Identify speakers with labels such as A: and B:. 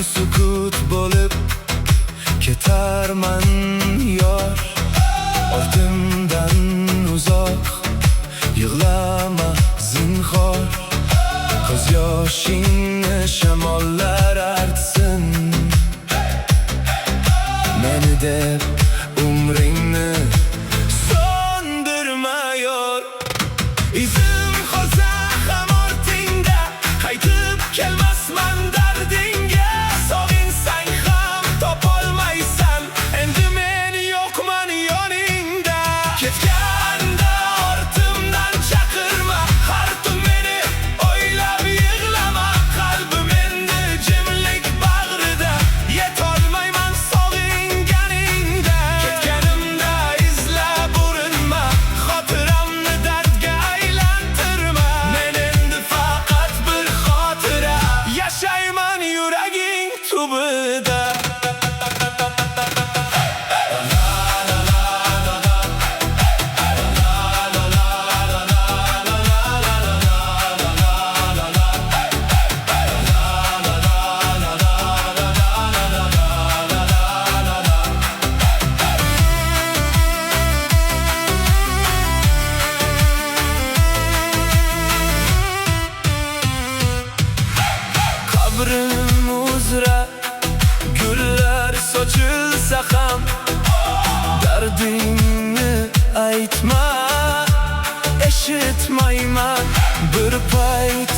A: sukut bo'lib ketarman yor. Ortimdan uzoq yig'lama zinhor. Ko'z yoshingni shamollar artsin. Meni deb umringni so'ndirma yor. Izim qolsa ham ortingda, qaytib kelmasman dardingga. Sog'insang ham topolmaysan, endi men yo'qman yoningda. Ketganda ortimdan chaqirma, har tun meni o'ylab yig'lama. Qalbim endi jimlik bag'rida, yetolmayman sog'inganingda. Ketganimda izlab urinma, xotiramni dardga aylantirma. Men endi faqat bir xotira, yashayman yuraging tubida. Qabrim uzra gullar sochilsa ham, dardingni aytma, eshitmayman. Bir payt